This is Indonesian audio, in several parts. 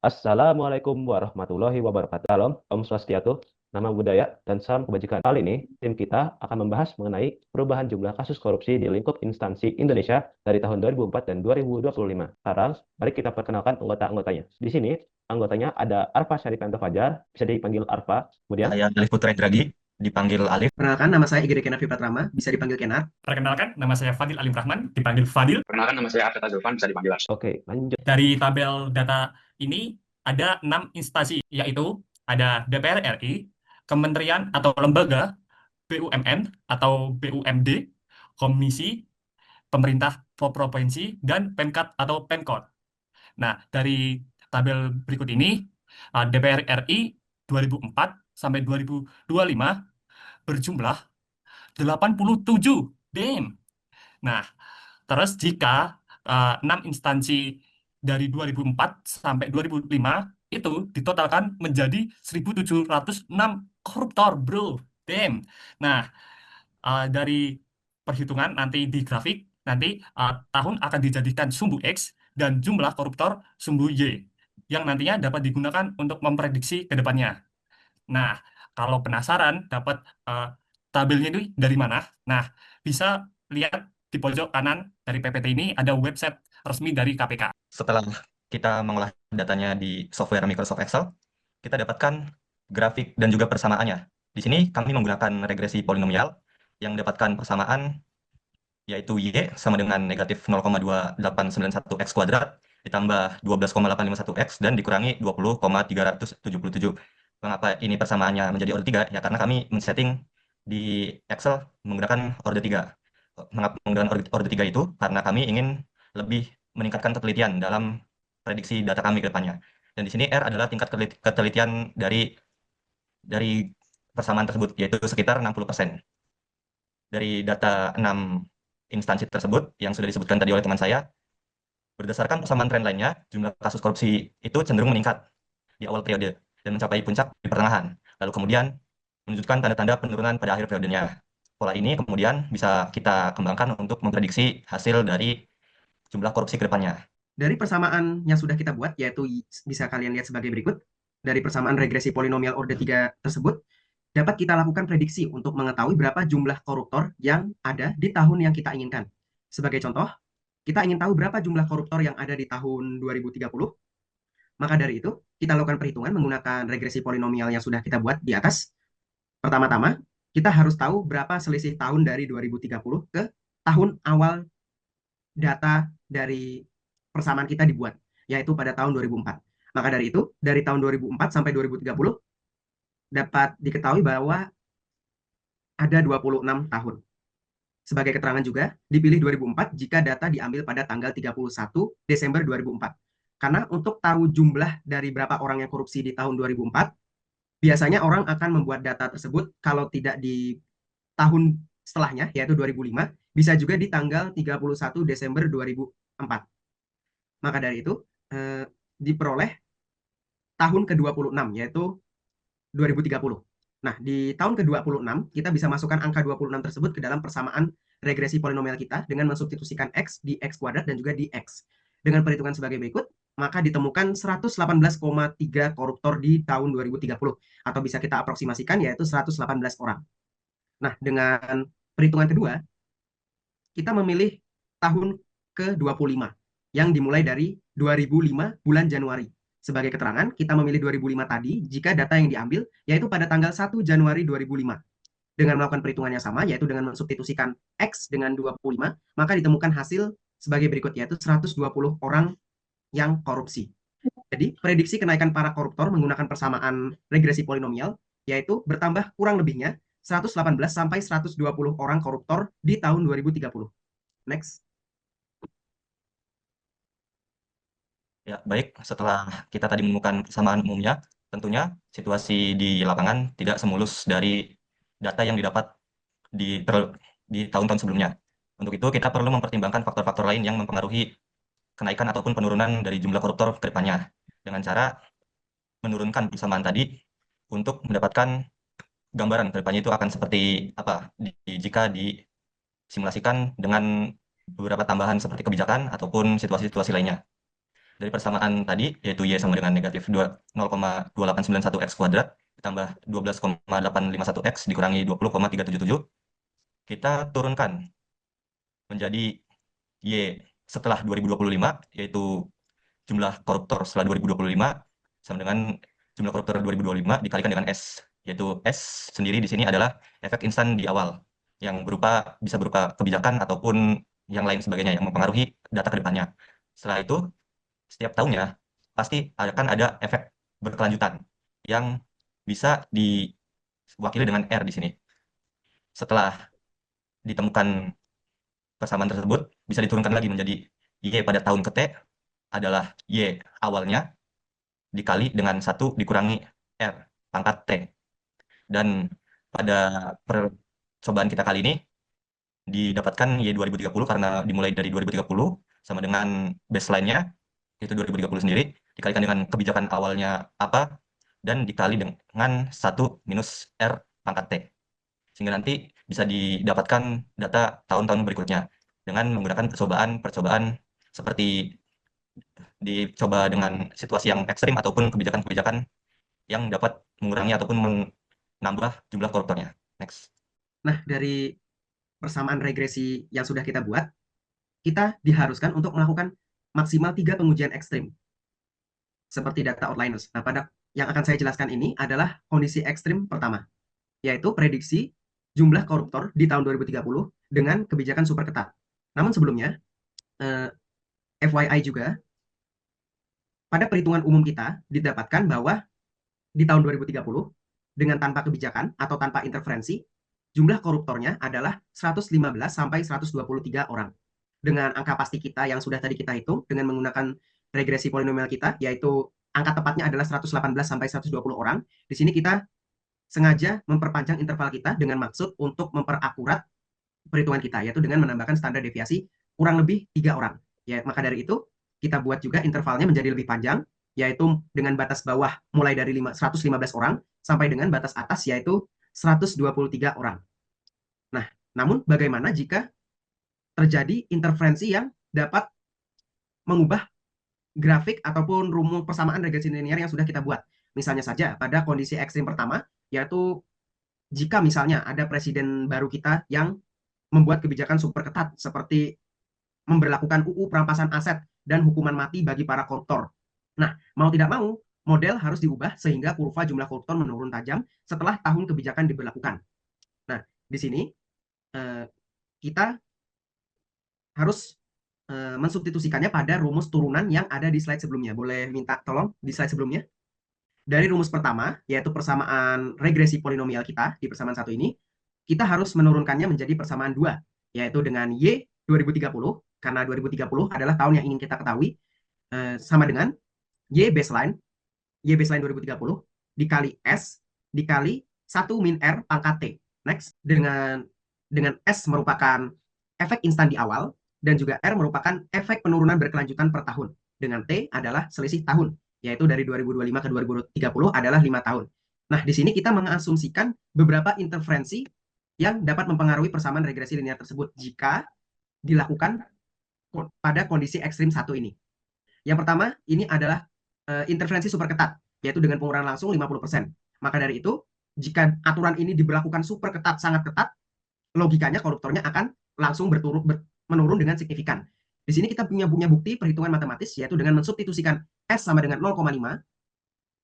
Assalamualaikum warahmatullahi wabarakatuh. Salam, Om Swastiastu, nama budaya, dan salam kebajikan. Kali ini, tim kita akan membahas mengenai perubahan jumlah kasus korupsi di lingkup instansi Indonesia dari tahun 2004 dan 2025. Sekarang, mari kita perkenalkan anggota-anggotanya. Di sini, anggotanya ada Arfa Syarifanto Fajar, bisa dipanggil Arfa. Kemudian, Saya Alif Putra Indragi, dipanggil Alif. Perkenalkan, nama saya Igede Kenar Fipatrama, bisa dipanggil Kenar. Perkenalkan, nama saya Fadil Alim Rahman, dipanggil Fadil. Perkenalkan, nama saya Arsyad Azulfan, bisa dipanggil Arsyad. oke, lanjut. Dari tabel data ini ada 6 instansi, yaitu ada DPR RI, Kementerian atau Lembaga, BUMN atau BUMD, Komisi, Pemerintah Provinsi, dan Pemkat atau Pemkot. Nah, dari tabel berikut ini, DPR RI 2004 sampai 2025 berjumlah 87. Damn. Nah, terus jika 6 instansi dari 2004 sampai 2005 itu ditotalkan menjadi 1.706 koruptor, bro. Damn. Nah, dari perhitungan nanti di grafik, nanti tahun akan dijadikan sumbu X dan jumlah koruptor sumbu Y yang nantinya dapat digunakan untuk memprediksi ke depannya. Nah, kalau penasaran dapat tabelnya itu dari mana? Nah, bisa lihat di pojok kanan dari PPT ini ada website resmi dari KPK. Setelah kita mengolah datanya di software Microsoft Excel, kita dapatkan grafik dan juga persamaannya. Di sini kami menggunakan regresi polinomial yang dapatkan persamaan yaitu Y sama dengan negatif 0,2891 X kuadrat ditambah 12,851 X dan dikurangi 20,377. Mengapa ini persamaannya menjadi order 3? Ya karena kami men-setting di Excel menggunakan order 3. Mengapa menggunakan order 3 itu? Karena kami ingin lebih meningkatkan ketelitian dalam prediksi data kami ke depannya. Dan di sini R adalah tingkat ketelitian dari persamaan tersebut, yaitu sekitar 60%. Dari data 6 instansi tersebut yang sudah disebutkan tadi oleh teman saya, berdasarkan persamaan tren lainnya, jumlah kasus korupsi itu cenderung meningkat di awal periode dan mencapai puncak di pertengahan. Lalu kemudian menunjukkan tanda-tanda penurunan pada akhir periodenya. Pola ini kemudian bisa kita kembangkan untuk memprediksi hasil dari jumlah korupsi ke depannya. Dari persamaan yang sudah kita buat, yaitu bisa kalian lihat sebagai berikut. Dari persamaan regresi polinomial order 3 tersebut, dapat kita lakukan prediksi untuk mengetahui berapa jumlah koruptor yang ada di tahun yang kita inginkan. Sebagai contoh, kita ingin tahu berapa jumlah koruptor yang ada di tahun 2030. Maka dari itu, kita lakukan perhitungan menggunakan regresi polinomial yang sudah kita buat di atas. Pertama-tama, kita harus tahu berapa selisih tahun dari 2030 ke tahun awal data dari persamaan kita dibuat, yaitu pada tahun 2004. Maka dari itu, dari tahun 2004 sampai 2030, dapat diketahui bahwa ada 26 tahun. Sebagai keterangan juga, dipilih 2004 jika data diambil pada tanggal 31 Desember 2004. Karena untuk tahu jumlah dari berapa orang yang korupsi di tahun 2004, biasanya orang akan membuat data tersebut kalau tidak di tahun setelahnya, yaitu 2005, bisa juga di tanggal 31 Desember 2004. Maka dari itu, diperoleh tahun ke-26, yaitu 2030. Nah, di tahun ke-26, kita bisa masukkan angka 26 tersebut ke dalam persamaan regresi polinomial kita dengan mensubstitusikan X di X kuadrat dan juga di X. Dengan perhitungan sebagai berikut, maka ditemukan 118,3 koruptor di tahun 2030, atau bisa kita aproksimasikan yaitu 118 orang. Nah, dengan perhitungan kedua, kita memilih tahun ke-25, yang dimulai dari 2005 bulan Januari. Sebagai keterangan, kita memilih 2005 tadi jika data yang diambil yaitu pada tanggal 1 Januari 2005. Dengan melakukan perhitungan yang sama, yaitu dengan mensubstitusikan X dengan 25, maka ditemukan hasil sebagai berikut, yaitu 120 orang yang korupsi. Jadi, prediksi kenaikan para koruptor menggunakan persamaan regresi polinomial, yaitu bertambah kurang lebihnya 118 sampai 120 orang koruptor di tahun 2030. Next. Ya, baik. Setelah kita tadi menemukan persamaan umumnya, tentunya situasi di lapangan tidak semulus dari data yang didapat di tahun-tahun sebelumnya. Untuk itu, kita perlu mempertimbangkan faktor-faktor lain yang mempengaruhi kenaikan ataupun penurunan dari jumlah koruptor ke depannya, dengan cara menurunkan persamaan tadi untuk mendapatkan gambaran ke depannya itu akan seperti apa jika disimulasikan dengan beberapa tambahan seperti kebijakan ataupun situasi-situasi lainnya. Dari persamaan tadi, yaitu Y sama dengan negatif 0,2891 X kuadrat, ditambah 12,851 X dikurangi 20,377, kita turunkan menjadi Y setelah 2025, yaitu jumlah koruptor setelah 2025 sama dengan jumlah koruptor 2025 dikalikan dengan S, yaitu S sendiri di sini adalah efek instan di awal, yang bisa berupa kebijakan ataupun yang lain sebagainya yang mempengaruhi data ke depannya. Setelah itu, setiap tahunnya pasti akan ada efek berkelanjutan yang bisa diwakili dengan R di sini. Setelah ditemukan persamaan tersebut, bisa diturunkan lagi menjadi Y pada tahun ke T adalah Y awalnya dikali dengan 1 dikurangi R pangkat T. Dan pada percobaan kita kali ini didapatkan Y 2030 karena dimulai dari 2030 sama dengan baseline-nya, yaitu 2030 sendiri, dikalikan dengan kebijakan awalnya apa, dan dikali dengan 1 minus R pangkat T. Sehingga nanti bisa didapatkan data tahun-tahun berikutnya dengan menggunakan percobaan seperti dicoba dengan situasi yang ekstrim ataupun kebijakan-kebijakan yang dapat mengurangi ataupun menambah jumlah koruptornya. Next. Nah, dari persamaan regresi yang sudah kita buat, kita diharuskan untuk melakukan maksimal 3 pengujian ekstrim, seperti data outliners. Nah, pada yang akan saya jelaskan ini adalah kondisi ekstrim pertama, yaitu prediksi jumlah koruptor di tahun 2030 dengan kebijakan super ketat. Namun sebelumnya, FYI juga, pada perhitungan umum kita didapatkan bahwa di tahun 2030, dengan tanpa kebijakan atau tanpa interferensi, jumlah koruptornya adalah 115 sampai 123 orang. Dengan angka pasti kita yang sudah tadi kita hitung, dengan menggunakan regresi polinomial kita, yaitu angka tepatnya adalah 118 sampai 120 orang. Di sini kita sengaja memperpanjang interval kita dengan maksud untuk memperakurat perhitungan kita, yaitu dengan menambahkan standar deviasi kurang lebih 3 orang. Ya, maka dari itu kita buat juga intervalnya menjadi lebih panjang, yaitu dengan batas bawah mulai dari 115 orang sampai dengan batas atas yaitu 123 orang. Nah, namun bagaimana jika terjadi interferensi yang dapat mengubah grafik ataupun rumus persamaan regresi linear yang sudah kita buat? Misalnya saja pada kondisi ekstrim pertama, yaitu jika misalnya ada presiden baru kita yang membuat kebijakan super ketat seperti memberlakukan UU perampasan aset dan hukuman mati bagi para koruptor. Nah, mau tidak mau, model harus diubah sehingga kurva jumlah koruptor menurun tajam setelah tahun kebijakan diberlakukan. Nah, di sini kita harus mensubstitusikannya pada rumus turunan yang ada di slide sebelumnya. Boleh minta tolong di slide sebelumnya? Dari rumus pertama, yaitu persamaan regresi polinomial kita di persamaan satu ini, kita harus menurunkannya menjadi persamaan 2, yaitu dengan Y 2030, karena 2030 adalah tahun yang ingin kita ketahui, sama dengan Y baseline 2030 dikali S dikali 1 min R pangkat T. Next, dengan S merupakan efek instan di awal, dan juga R merupakan efek penurunan berkelanjutan per tahun. Dengan T adalah selisih tahun, yaitu dari 2025 ke 2030 adalah 5 tahun. Nah, di sini kita mengasumsikan beberapa interferensi yang dapat mempengaruhi persamaan regresi linear tersebut jika dilakukan pada kondisi ekstrim satu ini. Yang pertama, ini adalah interferensi super ketat, yaitu dengan pengurangan langsung 50%. Maka dari itu, jika aturan ini diberlakukan super ketat, sangat ketat, logikanya koruptornya akan langsung menurun dengan signifikan. Di sini kita punya bukti perhitungan matematis, yaitu dengan mensubstitusikan S sama dengan 0,5,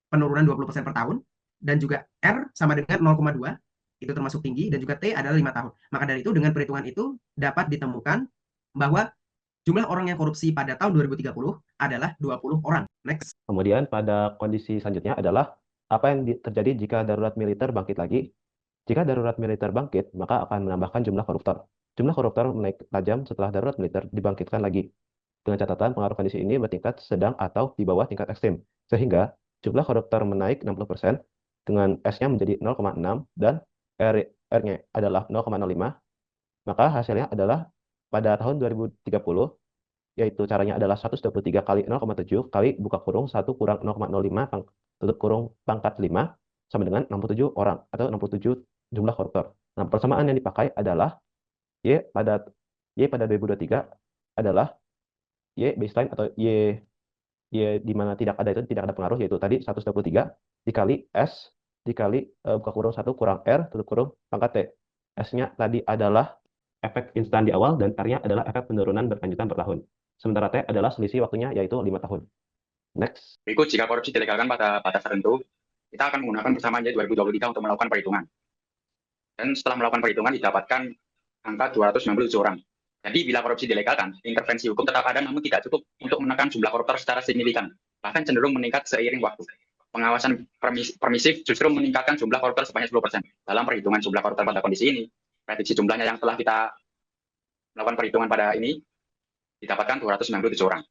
penurunan 20% per tahun, dan juga R sama dengan 0,2, itu termasuk tinggi, dan juga T adalah 5 tahun. Maka dari itu, dengan perhitungan itu dapat ditemukan bahwa jumlah orang yang korupsi pada tahun 2030 adalah 20 orang. Next. Kemudian pada kondisi selanjutnya adalah apa yang terjadi jika darurat militer bangkit lagi. Jika darurat militer bangkit, maka akan menambahkan jumlah koruptor. Jumlah koruptor menaik tajam setelah darurat militer dibangkitkan lagi. Dengan catatan pengaruh kondisi ini bertingkat sedang atau di bawah tingkat ekstrim. Sehingga jumlah koruptor menaik 60% dengan S-nya menjadi 0,6 dan R-nya adalah 0,05. Maka hasilnya adalah pada tahun 2030, yaitu caranya adalah 123 kali 0,7 kali buka kurung 1 kurang 0,05 tutup kurung pangkat 5 sama dengan 67 orang atau 67 jumlah koruptor. Nah, persamaan yang dipakai adalah Y pada 2023 adalah Y baseline atau Y ya di mana tidak ada itu tidak ada pengaruh, yaitu tadi 123 dikali S dikali buka kurung 1 kurang R tutup kurung pangkat T. S-nya tadi adalah efek instan di awal dan R-nya adalah efek penurunan berkelanjutan per tahun. Sementara T adalah selisih waktunya yaitu 5 tahun. Next. Berikut, jika korupsi dilegalkan pada batas tertentu, kita akan menggunakan persamaan J 2023 untuk melakukan perhitungan. Dan setelah melakukan perhitungan didapatkan angka 297 orang. Jadi bila korupsi dilegalkan, intervensi hukum tetap ada namun tidak cukup untuk menekan jumlah koruptor secara signifikan, bahkan cenderung meningkat seiring waktu. Pengawasan permisif justru meningkatkan jumlah koruptor sebanyak 10%. Dalam perhitungan jumlah koruptor pada kondisi ini, prediksi jumlahnya yang telah kita melakukan perhitungan pada ini didapatkan 297 orang.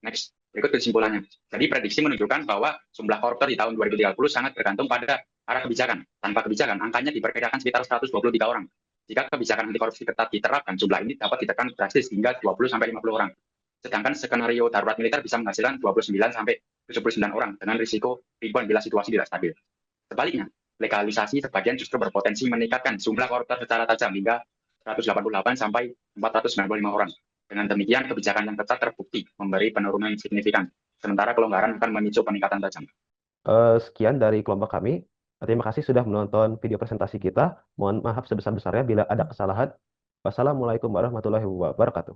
Next, berikut kesimpulannya. Jadi prediksi menunjukkan bahwa jumlah koruptor di tahun 2030 sangat bergantung pada arah kebijakan. Tanpa kebijakan, angkanya diperkirakan sekitar 123 orang. Jika kebijakan anti korupsi ketat diterapkan, jumlah ini dapat ditekan drastis hingga 20-50 orang. Sedangkan skenario darurat militer bisa menghasilkan 29-79 orang dengan risiko rebound bila situasi tidak stabil. Sebaliknya, legalisasi sebagian justru berpotensi meningkatkan jumlah koruptor secara tajam hingga 188 sampai 495 orang. Dengan demikian, kebijakan yang ketat terbukti memberi penurunan signifikan, sementara kelonggaran akan memicu peningkatan tajam. Sekian dari kelompok kami. Terima kasih sudah menonton video presentasi kita. Mohon maaf sebesar-besarnya bila ada kesalahan. Wassalamualaikum warahmatullahi wabarakatuh.